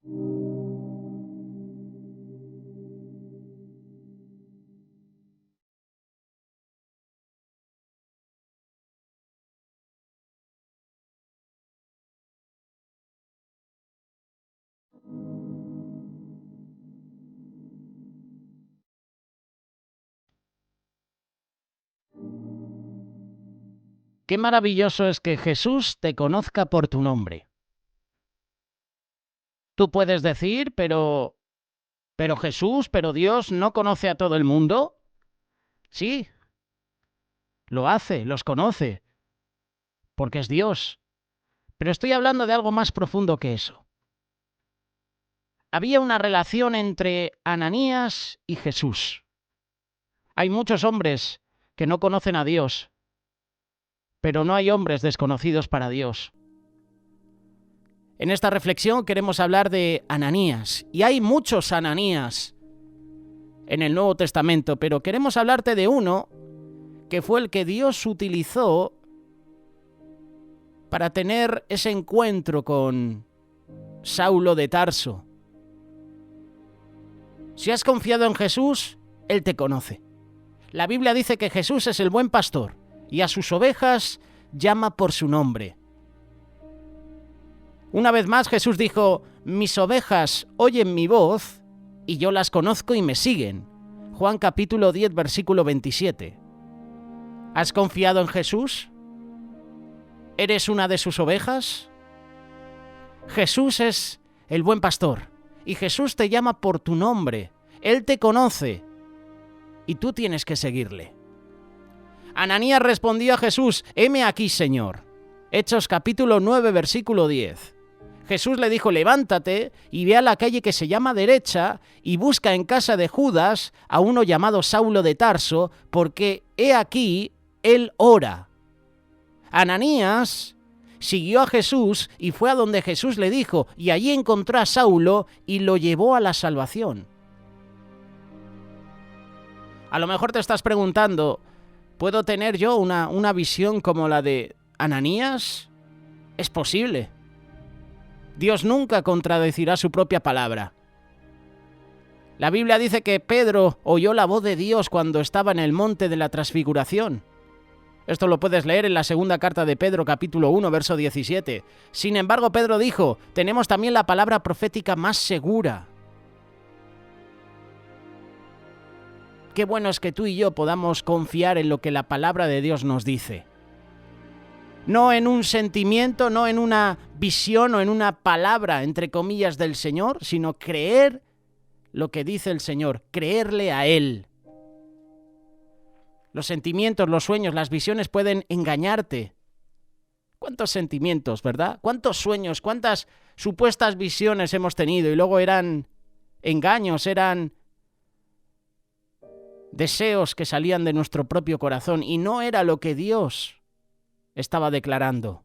Qué maravilloso es que Jesús te conozca por tu nombre. Tú puedes decir, pero Jesús, pero Dios no conoce a todo el mundo. Sí, lo hace, los conoce, porque es Dios. Pero estoy hablando de algo más profundo que eso. Había una relación entre Ananías y Jesús. Hay muchos hombres que no conocen a Dios, pero no hay hombres desconocidos para Dios. En esta reflexión queremos hablar de Ananías, y hay muchos Ananías en el Nuevo Testamento, pero queremos hablarte de uno que fue el que Dios utilizó para tener ese encuentro con Saulo de Tarso. Si has confiado en Jesús, Él te conoce. La Biblia dice que Jesús es el buen pastor y a sus ovejas llama por su nombre. Una vez más Jesús dijo: mis ovejas oyen mi voz y yo las conozco y me siguen. Juan capítulo 10, versículo 27. ¿Has confiado en Jesús? ¿Eres una de sus ovejas? Jesús es el buen pastor y Jesús te llama por tu nombre. Él te conoce y tú tienes que seguirle. Ananías respondió a Jesús: heme aquí, Señor. Hechos capítulo 9, versículo 10. Jesús le dijo: levántate y ve a la calle que se llama Derecha y busca en casa de Judas a uno llamado Saulo de Tarso, porque he aquí, él ora. Ananías siguió a Jesús y fue a donde Jesús le dijo, y allí encontró a Saulo y lo llevó a la salvación. A lo mejor te estás preguntando: ¿puedo tener yo una visión como la de Ananías? Es posible. Dios nunca contradecirá su propia palabra. La Biblia dice que Pedro oyó la voz de Dios cuando estaba en el monte de la transfiguración. Esto lo puedes leer en la segunda carta de Pedro, capítulo 1, verso 17. Sin embargo, Pedro dijo: tenemos también la palabra profética más segura. Qué bueno es que tú y yo podamos confiar en lo que la palabra de Dios nos dice. No en un sentimiento, no en una visión o en una palabra, entre comillas, del Señor, sino creer lo que dice el Señor, creerle a Él. Los sentimientos, los sueños, las visiones pueden engañarte. ¿Cuántos sentimientos, verdad? ¿Cuántos sueños, cuántas supuestas visiones hemos tenido y luego eran engaños, eran deseos que salían de nuestro propio corazón y no era lo que Dios estaba declarando?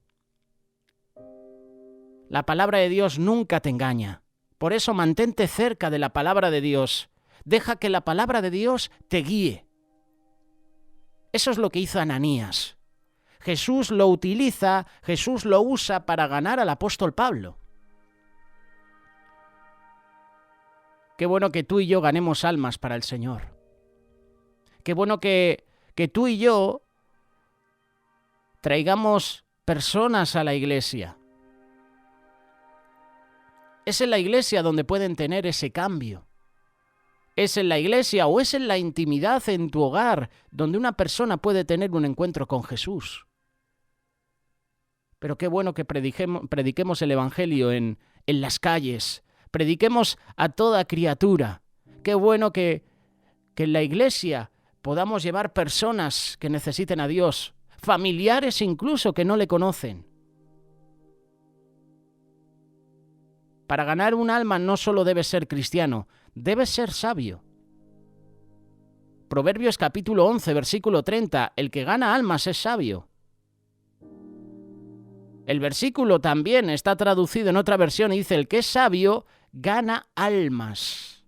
La palabra de Dios nunca te engaña. Por eso mantente cerca de la palabra de Dios. Deja que la palabra de Dios te guíe. Eso es lo que hizo Ananías. Jesús lo utiliza, Jesús lo usa para ganar al apóstol Pablo. Qué bueno que tú y yo ganemos almas para el Señor. Qué bueno que tú y yo traigamos personas a la iglesia. Es en la iglesia donde pueden tener ese cambio. Es en la iglesia o es en la intimidad en tu hogar donde una persona puede tener un encuentro con Jesús. Pero qué bueno que prediquemos el Evangelio en las calles. Prediquemos a toda criatura. Qué bueno que en la iglesia podamos llevar personas que necesiten a Dios, familiares incluso que no le conocen. Para ganar un alma no solo debes ser cristiano, debes ser sabio. Proverbios capítulo 11, versículo 30, el que gana almas es sabio. El versículo también está traducido en otra versión y dice: el que es sabio gana almas.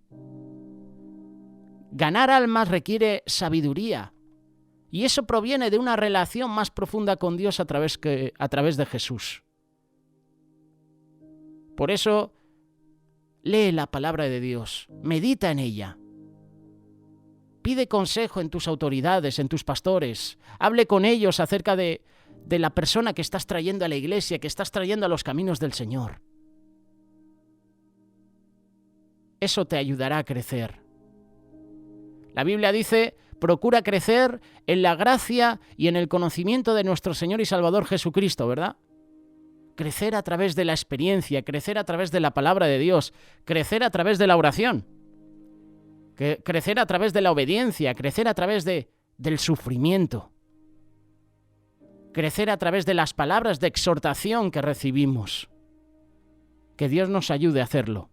Ganar almas requiere sabiduría. Y eso proviene de una relación más profunda con Dios a través de Jesús. Por eso, Lee la palabra de Dios, medita en ella. Pide consejo en tus autoridades, en tus pastores. Hable con ellos acerca de la persona que estás trayendo a la iglesia, que estás trayendo a los caminos del Señor. Eso te ayudará a crecer. La Biblia dice: procura crecer en la gracia y en el conocimiento de nuestro Señor y Salvador Jesucristo, ¿verdad? Crecer a través de la experiencia, crecer a través de la palabra de Dios, crecer a través de la oración, crecer a través de la obediencia, crecer a través del sufrimiento, crecer a través de las palabras de exhortación que recibimos. Que Dios nos ayude a hacerlo.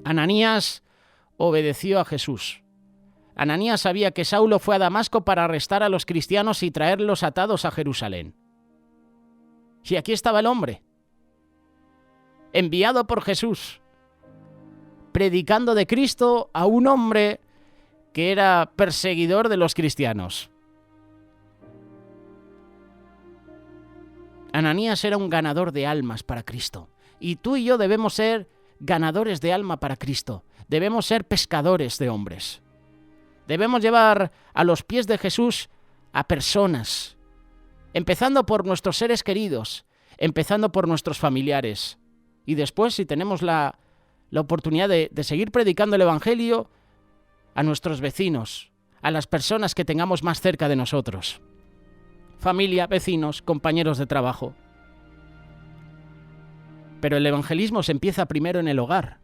Ananías obedeció a Jesús. Ananías sabía que Saulo fue a Damasco para arrestar a los cristianos y traerlos atados a Jerusalén. Y aquí estaba el hombre, enviado por Jesús, predicando de Cristo a un hombre que era perseguidor de los cristianos. Ananías era un ganador de almas para Cristo. Y tú y yo debemos ser ganadores de alma para Cristo. Debemos ser pescadores de hombres. Debemos llevar a los pies de Jesús a personas, empezando por nuestros seres queridos, empezando por nuestros familiares. Y después, si tenemos la oportunidad de seguir predicando el Evangelio, a nuestros vecinos, a las personas que tengamos más cerca de nosotros. Familia, vecinos, compañeros de trabajo. Pero el evangelismo se empieza primero en el hogar.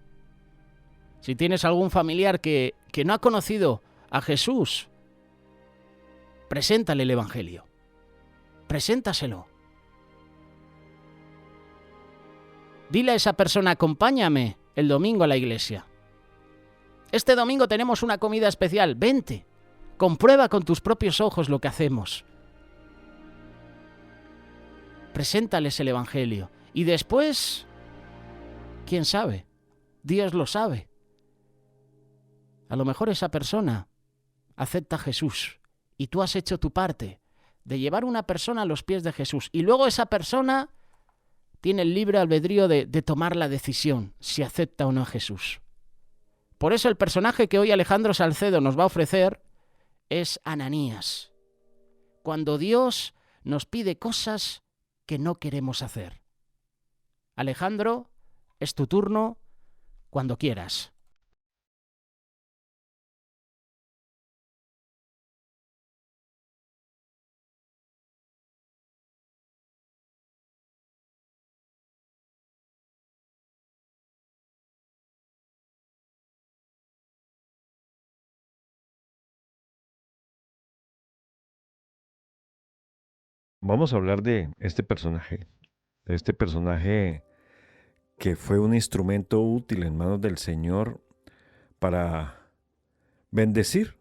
Si tienes algún familiar que no ha conocido a Jesús, preséntale el Evangelio. Preséntaselo. Dile a esa persona: acompáñame el domingo a la iglesia. Este domingo tenemos una comida especial. Vente. Comprueba con tus propios ojos lo que hacemos. Preséntales el Evangelio. Y después, ¿quién sabe? Dios lo sabe. A lo mejor esa persona acepta a Jesús y tú has hecho tu parte de llevar una persona a los pies de Jesús. Y luego esa persona tiene el libre albedrío de tomar la decisión si acepta o no a Jesús. Por eso el personaje que hoy Alejandro Salcedo nos va a ofrecer es Ananías. Cuando Dios nos pide cosas que no queremos hacer. Alejandro, es tu turno cuando quieras. Vamos a hablar de este personaje que fue un instrumento útil en manos del Señor para bendecir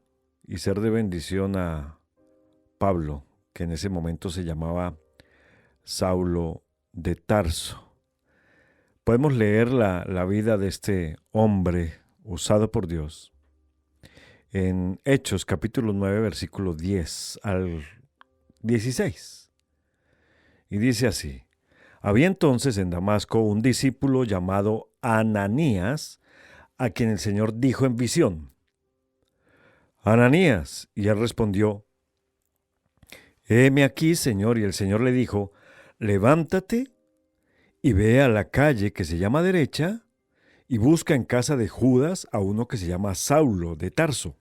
y ser de bendición a Pablo, que en ese momento se llamaba Saulo de Tarso. Podemos leer la vida de este hombre usado por Dios en Hechos capítulo 9, versículo 10 al 16. Y dice así: había entonces en Damasco un discípulo llamado Ananías, a quien el Señor dijo en visión: Ananías. Y él respondió: heme aquí, Señor. Y el Señor le dijo: levántate y ve a la calle que se llama Derecha y busca en casa de Judas a uno que se llama Saulo de Tarso.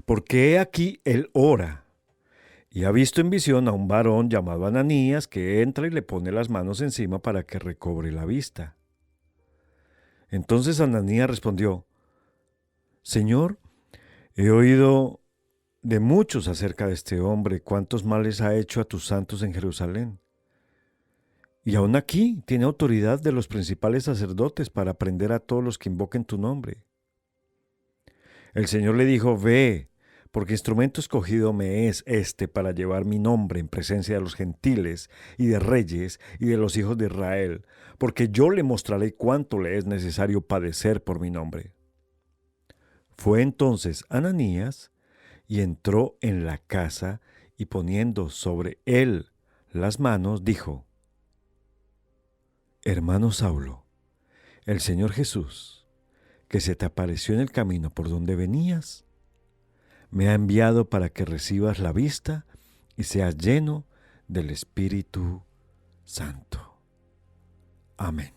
Porque he aquí él ora, y ha visto en visión a un varón llamado Ananías que entra y le pone las manos encima para que recobre la vista. Entonces Ananías respondió: Señor, he oído de muchos acerca de este hombre, cuántos males ha hecho a tus santos en Jerusalén. Y aún aquí tiene autoridad de los principales sacerdotes para prender a todos los que invoquen tu nombre. El Señor le dijo: ve, porque instrumento escogido me es este para llevar mi nombre en presencia de los gentiles y de reyes y de los hijos de Israel, porque yo le mostraré cuánto le es necesario padecer por mi nombre. Fue entonces Ananías y entró en la casa y poniendo sobre él las manos dijo: Hermano Saulo, el Señor Jesús, que se te apareció en el camino por donde venías, me ha enviado para que recibas la vista y seas lleno del Espíritu Santo. Amén.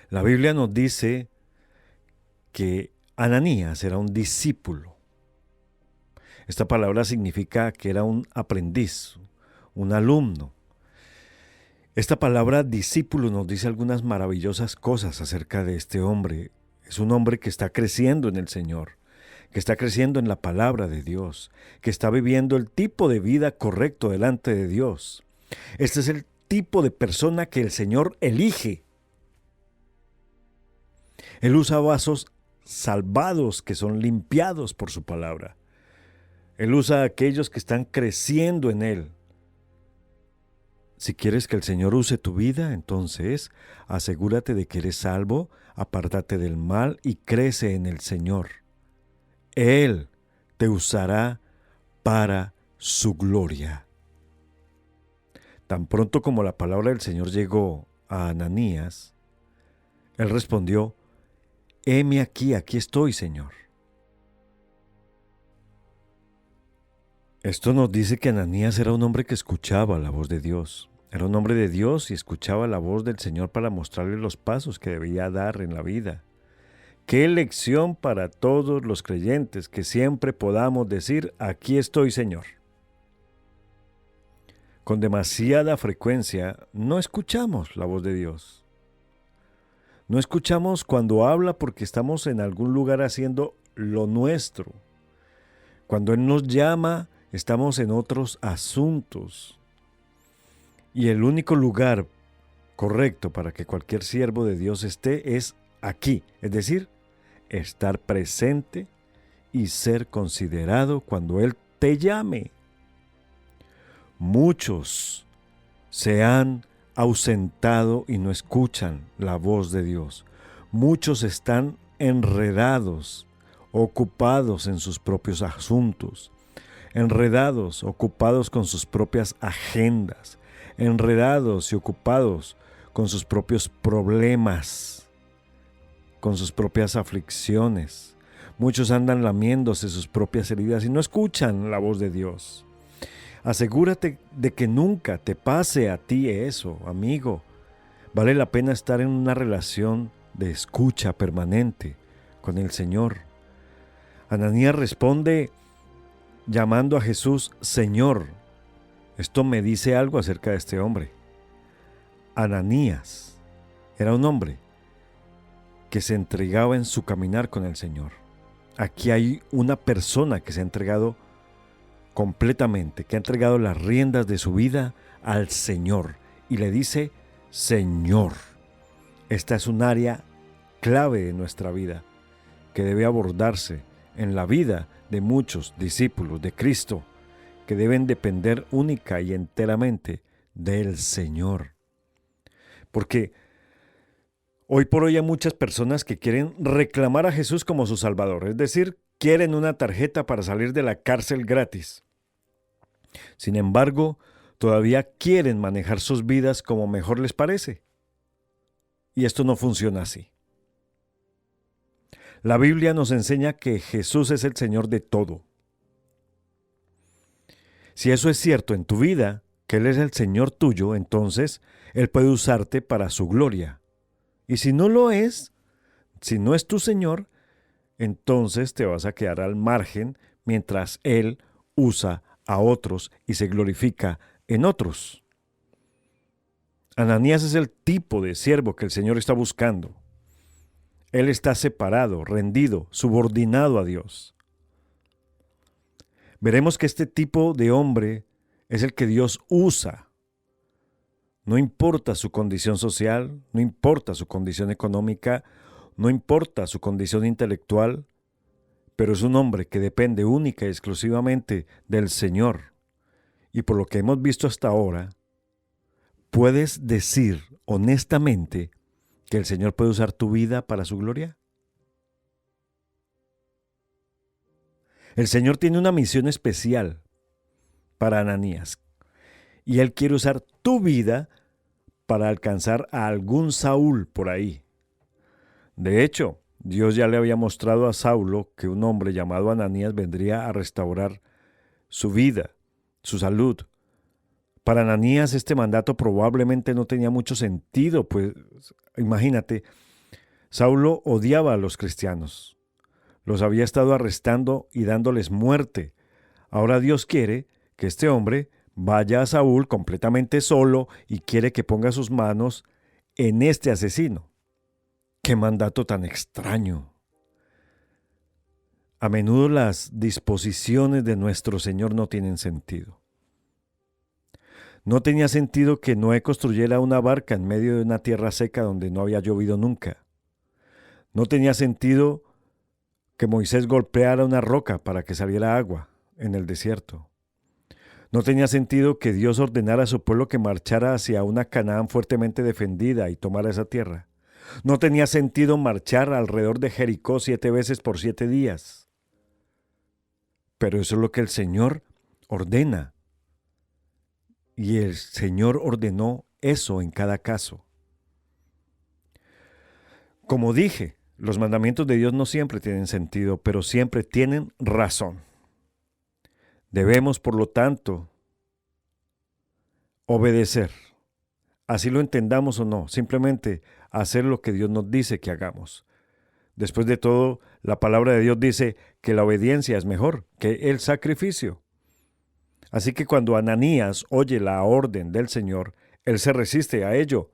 La Biblia nos dice que Ananías era un discípulo. Esta palabra significa que era un aprendiz, un alumno. Esta palabra discípulo nos dice algunas maravillosas cosas acerca de este hombre. Es un hombre que está creciendo en el Señor, que está creciendo en la palabra de Dios, que está viviendo el tipo de vida correcto delante de Dios. Este es el tipo de persona que el Señor elige. Él usa vasos salvados que son limpiados por su palabra. Él usa a aquellos que están creciendo en Él. Si quieres que el Señor use tu vida, entonces asegúrate de que eres salvo, apártate del mal y crece en el Señor. Él te usará para su gloria. Tan pronto como la palabra del Señor llegó a Ananías, él respondió: heme aquí, aquí estoy, Señor. Esto nos dice que Ananías era un hombre que escuchaba la voz de Dios. Era un hombre de Dios y escuchaba la voz del Señor para mostrarle los pasos que debía dar en la vida. Qué lección para todos los creyentes, que siempre podamos decir: aquí estoy, Señor. Con demasiada frecuencia no escuchamos la voz de Dios. No escuchamos cuando habla porque estamos en algún lugar haciendo lo nuestro. Cuando Él nos llama, estamos en otros asuntos. Y el único lugar correcto para que cualquier siervo de Dios esté es aquí, es decir, estar presente y ser considerado cuando Él te llame. Muchos se han ausentado y no escuchan la voz de Dios. Muchos están enredados, ocupados en sus propios asuntos, enredados, ocupados con sus propias agendas, enredados y ocupados con sus propios problemas, con sus propias aflicciones. Muchos andan lamiéndose sus propias heridas y no escuchan la voz de Dios. Asegúrate de que nunca te pase a ti eso, amigo. Vale la pena estar en una relación de escucha permanente con el Señor. Ananías responde llamando a Jesús Señor. Esto me dice algo acerca de este hombre. Ananías era un hombre que se entregaba en su caminar con el Señor. Aquí hay una persona que se ha entregado completamente, que ha entregado las riendas de su vida al Señor y le dice Señor. Esta es un área clave de nuestra vida que debe abordarse en la vida de muchos discípulos de Cristo, que deben depender única y enteramente del Señor. Porque hoy por hoy hay muchas personas que quieren reclamar a Jesús como su Salvador, es decir, quieren una tarjeta para salir de la cárcel gratis. Sin embargo, todavía quieren manejar sus vidas como mejor les parece. Y esto no funciona así. La Biblia nos enseña que Jesús es el Señor de todo. Si eso es cierto en tu vida, que Él es el Señor tuyo, entonces Él puede usarte para su gloria. Y si no lo es, si no es tu Señor, entonces te vas a quedar al margen mientras Él usa a otros y se glorifica en otros. Ananías es el tipo de siervo que el Señor está buscando. Él está separado, rendido, subordinado a Dios. Veremos que este tipo de hombre es el que Dios usa. No importa su condición social, no importa su condición económica, no importa su condición intelectual, pero es un hombre que depende única y exclusivamente del Señor. Y por lo que hemos visto hasta ahora, ¿puedes decir honestamente que el Señor puede usar tu vida para su gloria? El Señor tiene una misión especial para Ananías y Él quiere usar tu vida para alcanzar a algún Saúl por ahí. De hecho, Dios ya le había mostrado a Saulo que un hombre llamado Ananías vendría a restaurar su vida, su salud. Para Ananías este mandato probablemente no tenía mucho sentido, pues imagínate, Saulo odiaba a los cristianos. Los había estado arrestando y dándoles muerte. Ahora Dios quiere que este hombre vaya a Saúl completamente solo y quiere que ponga sus manos en este asesino. ¡Qué mandato tan extraño! A menudo las disposiciones de nuestro Señor no tienen sentido. No tenía sentido que Noé construyera una barca en medio de una tierra seca donde no había llovido nunca. No tenía sentido que Moisés golpeara una roca para que saliera agua en el desierto. No tenía sentido que Dios ordenara a su pueblo que marchara hacia una Canaán fuertemente defendida y tomara esa tierra. No tenía sentido marchar alrededor de Jericó 7 veces por 7 días. Pero eso es lo que el Señor ordena. Y el Señor ordenó eso en cada caso. Como dije, los mandamientos de Dios no siempre tienen sentido, pero siempre tienen razón. Debemos, por lo tanto, obedecer. Así lo entendamos o no, simplemente hacer lo que Dios nos dice que hagamos. Después de todo, la palabra de Dios dice que la obediencia es mejor que el sacrificio. Así que cuando Ananías oye la orden del Señor, él se resiste a ello.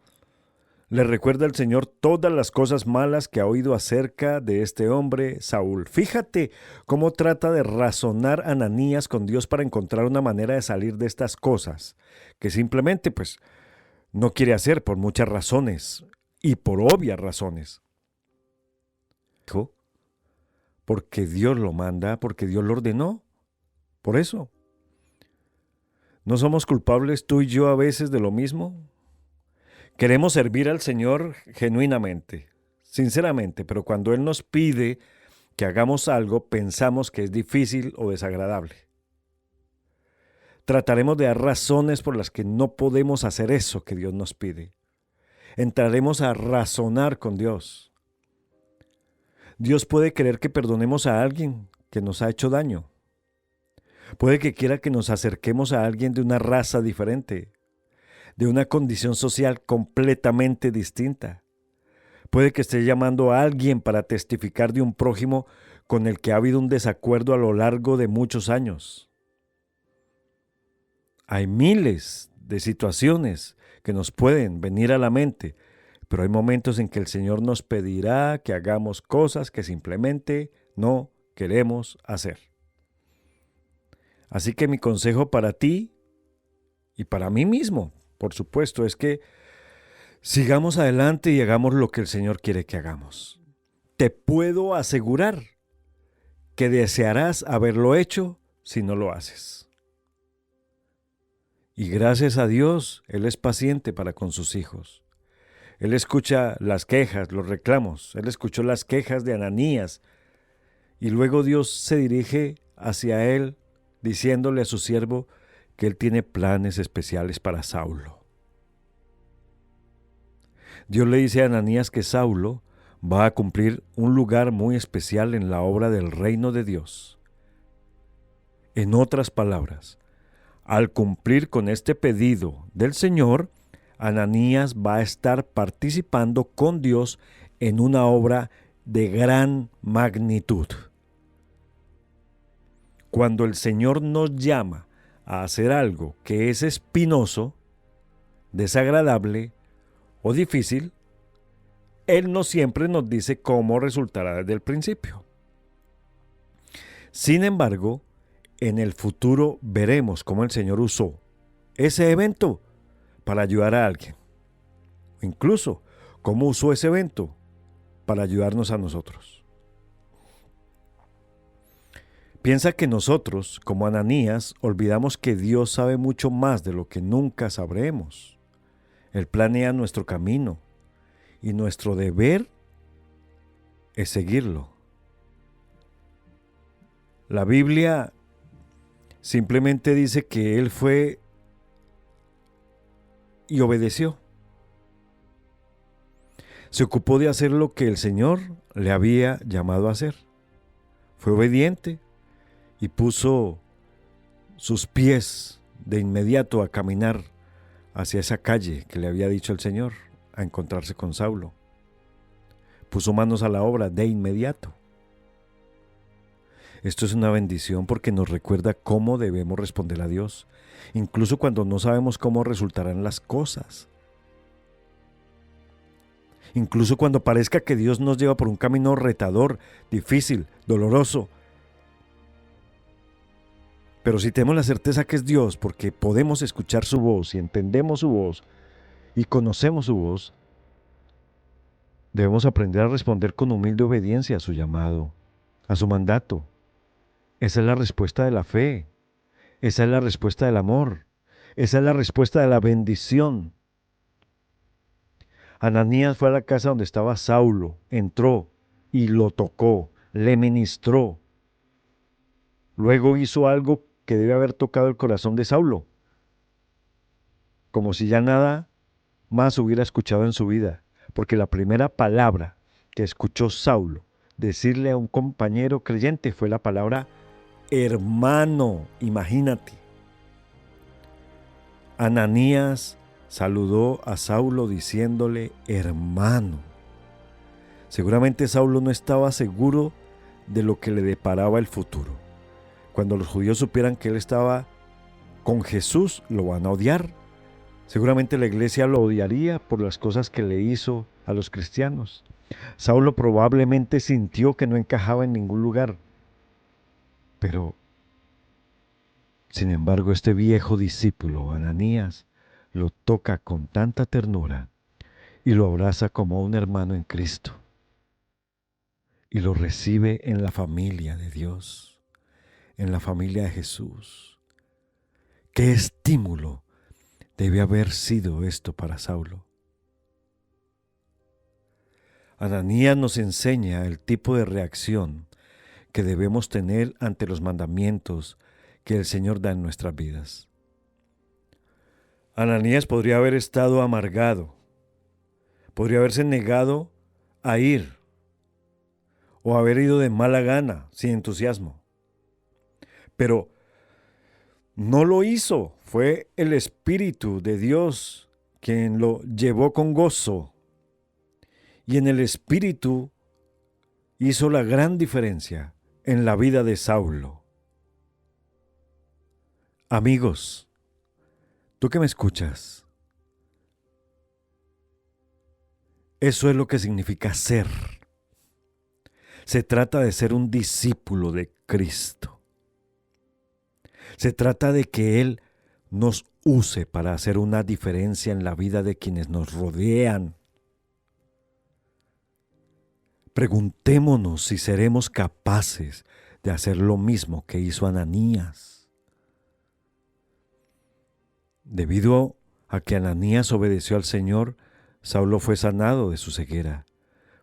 Le recuerda al Señor todas las cosas malas que ha oído acerca de este hombre, Saúl. Fíjate cómo trata de razonar Ananías con Dios para encontrar una manera de salir de estas cosas, que simplemente, no quiere hacer por muchas razones, y por obvias razones. Porque Dios lo manda, porque Dios lo ordenó. Por eso. ¿No somos culpables tú y yo a veces de lo mismo? Queremos servir al Señor genuinamente, sinceramente, pero cuando Él nos pide que hagamos algo, pensamos que es difícil o desagradable. Trataremos de dar razones por las que no podemos hacer eso que Dios nos pide. Entraremos a razonar con Dios. Dios puede querer que perdonemos a alguien que nos ha hecho daño. Puede que quiera que nos acerquemos a alguien de una raza diferente, de una condición social completamente distinta. Puede que esté llamando a alguien para testificar de un prójimo con el que ha habido un desacuerdo a lo largo de muchos años. Hay miles de situaciones que nos pueden venir a la mente, pero hay momentos en que el Señor nos pedirá que hagamos cosas que simplemente no queremos hacer. Así que mi consejo para ti y para mí mismo, por supuesto, es que sigamos adelante y hagamos lo que el Señor quiere que hagamos. Te puedo asegurar que desearás haberlo hecho si no lo haces. Y gracias a Dios, Él es paciente para con sus hijos. Él escucha las quejas, los reclamos. Él escuchó las quejas de Ananías. Y luego Dios se dirige hacia él, diciéndole a su siervo que Él tiene planes especiales para Saulo. Dios le dice a Ananías que Saulo va a cumplir un lugar muy especial en la obra del reino de Dios. En otras palabras, al cumplir con este pedido del Señor, Ananías va a estar participando con Dios en una obra de gran magnitud. Cuando el Señor nos llama a hacer algo que es espinoso, desagradable o difícil, Él no siempre nos dice cómo resultará desde el principio. Sin embargo, en el futuro veremos cómo el Señor usó ese evento para ayudar a alguien. Incluso cómo usó ese evento para ayudarnos a nosotros. Piensa que nosotros, como Ananías, olvidamos que Dios sabe mucho más de lo que nunca sabremos. Él planea nuestro camino y nuestro deber es seguirlo. La Biblia simplemente dice que Él fue y obedeció. Se ocupó de hacer lo que el Señor le había llamado a hacer. Fue obediente y puso sus pies de inmediato a caminar hacia esa calle que le había dicho el Señor, a encontrarse con Saulo. Puso manos a la obra de inmediato. Esto es una bendición porque nos recuerda cómo debemos responder a Dios, incluso cuando no sabemos cómo resultarán las cosas. Incluso cuando parezca que Dios nos lleva por un camino retador, difícil, doloroso. Pero si tenemos la certeza que es Dios, porque podemos escuchar su voz y entendemos su voz y conocemos su voz, debemos aprender a responder con humilde obediencia a su llamado, a su mandato. Esa es la respuesta de la fe. Esa es la respuesta del amor. Esa es la respuesta de la bendición. Ananías fue a la casa donde estaba Saulo, entró y lo tocó, le ministró. Luego hizo algo que debe haber tocado el corazón de Saulo, como si ya nada más hubiera escuchado en su vida, porque la primera palabra que escuchó Saulo decirle a un compañero creyente fue la palabra hermano. Imagínate. Ananías saludó a Saulo diciéndole hermano. Seguramente Saulo no estaba seguro de lo que le deparaba el futuro. Cuando los judíos supieran que él estaba con Jesús, lo van a odiar. Seguramente la iglesia lo odiaría por las cosas que le hizo a los cristianos. Saulo probablemente sintió que no encajaba en ningún lugar. Pero, sin embargo, este viejo discípulo, Ananías, lo toca con tanta ternura y lo abraza como un hermano en Cristo. Y lo recibe en la familia de Dios, en la familia de Jesús. ¡Qué estímulo debe haber sido esto para Saulo! Ananías nos enseña el tipo de reacción que debemos tener ante los mandamientos que el Señor da en nuestras vidas. Ananías podría haber estado amargado, podría haberse negado a ir, o haber ido de mala gana, sin entusiasmo. Pero no lo hizo, fue el Espíritu de Dios quien lo llevó con gozo. Y en el Espíritu hizo la gran diferencia en la vida de Saulo. Amigos, tú que me escuchas, eso es lo que significa ser. Se trata de ser un discípulo de Cristo. Se trata de que Él nos use para hacer una diferencia en la vida de quienes nos rodean. Preguntémonos si seremos capaces de hacer lo mismo que hizo Ananías. Debido a que Ananías obedeció al Señor, Saulo fue sanado de su ceguera,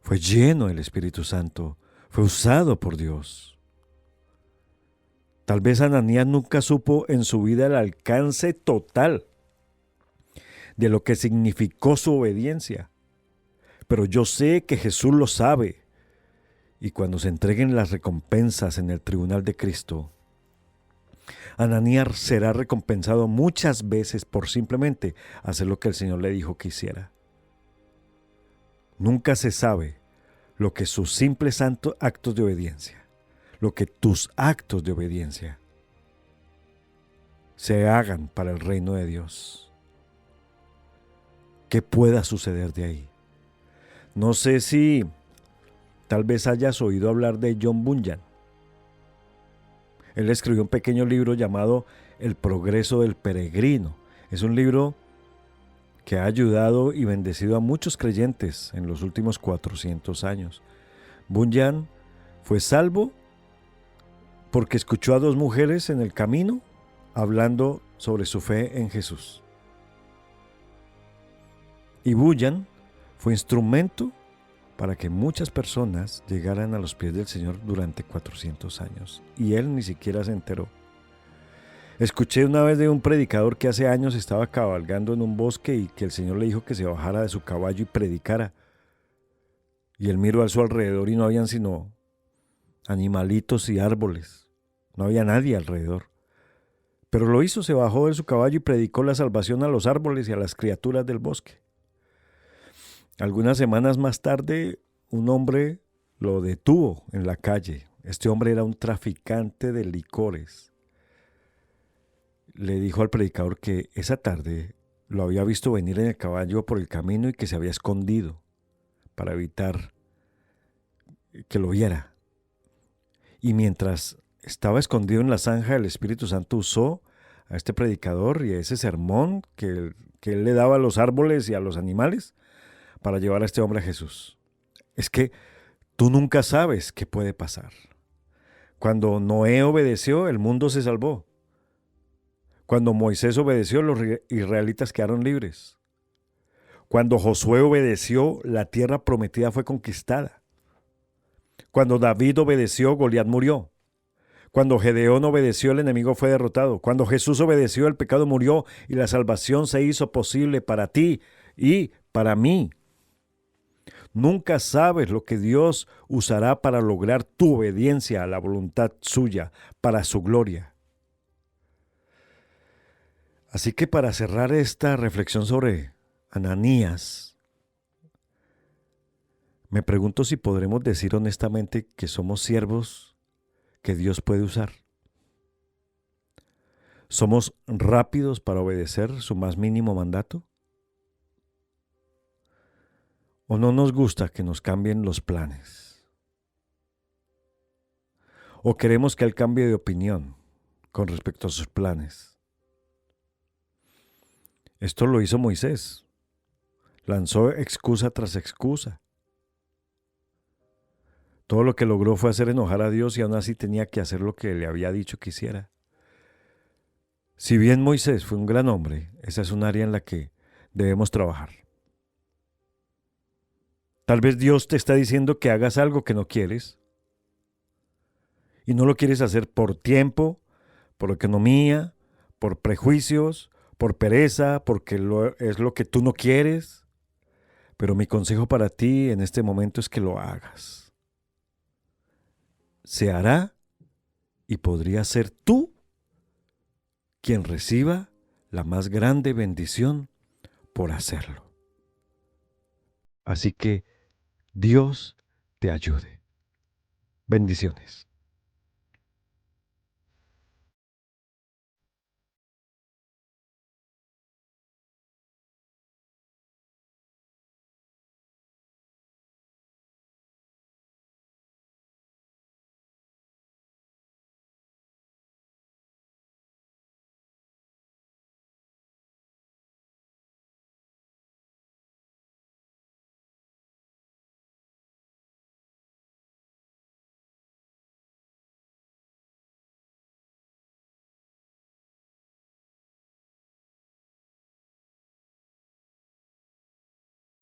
fue lleno del Espíritu Santo, fue usado por Dios. Tal vez Ananías nunca supo en su vida el alcance total de lo que significó su obediencia, pero yo sé que Jesús lo sabe, y cuando se entreguen las recompensas en el tribunal de Cristo, Ananías será recompensado muchas veces por simplemente hacer lo que el Señor le dijo que hiciera. Nunca se sabe lo que sus simples actos de obediencia, lo que tus actos de obediencia se hagan para el reino de Dios. ¿Qué pueda suceder de ahí? No sé si tal vez hayas oído hablar de John Bunyan. Él escribió un pequeño libro llamado El progreso del peregrino. Es un libro que ha ayudado y bendecido a muchos creyentes en los últimos 400 años. Bunyan fue salvo porque escuchó a dos mujeres en el camino hablando sobre su fe en Jesús. Y Bunyan fue instrumento para que muchas personas llegaran a los pies del Señor durante 400 años. Y él ni siquiera se enteró. Escuché una vez de un predicador que hace años estaba cabalgando en un bosque y que el Señor le dijo que se bajara de su caballo y predicara. Y él miró a su alrededor y no habían sino animalitos y árboles. No había nadie alrededor. Pero lo hizo, se bajó de su caballo y predicó la salvación a los árboles y a las criaturas del bosque. Algunas semanas más tarde, un hombre lo detuvo en la calle. Este hombre era un traficante de licores. Le dijo al predicador que esa tarde lo había visto venir en el caballo por el camino y que se había escondido para evitar que lo viera. Y mientras estaba escondido en la zanja, el Espíritu Santo usó a este predicador y a ese sermón que él le daba a los árboles y a los animales para llevar a este hombre a Jesús. Es que tú nunca sabes qué puede pasar. Cuando Noé obedeció, el mundo se salvó. Cuando Moisés obedeció, los israelitas quedaron libres. Cuando Josué obedeció, la tierra prometida fue conquistada. Cuando David obedeció, Goliat murió. Cuando Gedeón obedeció, el enemigo fue derrotado. Cuando Jesús obedeció, el pecado murió y la salvación se hizo posible para ti y para mí. Nunca sabes lo que Dios usará para lograr tu obediencia a la voluntad suya, para su gloria. Así que para cerrar esta reflexión sobre Ananías, me pregunto si podremos decir honestamente que somos siervos que Dios puede usar. ¿Somos rápidos para obedecer su más mínimo mandato? ¿O no nos gusta que nos cambien los planes? ¿O queremos que Él cambie de opinión con respecto a sus planes? Esto lo hizo Moisés. Lanzó excusa tras excusa. Todo lo que logró fue hacer enojar a Dios y aún así tenía que hacer lo que le había dicho que hiciera. Si bien Moisés fue un gran hombre, esa es un área en la que debemos trabajar. Tal vez Dios te está diciendo que hagas algo que no quieres y no lo quieres hacer por tiempo, por economía, por prejuicios, por pereza, porque es lo que tú no quieres. Pero mi consejo para ti en este momento es que lo hagas. Se hará y podría ser tú quien reciba la más grande bendición por hacerlo. Así que Dios te ayude. Bendiciones.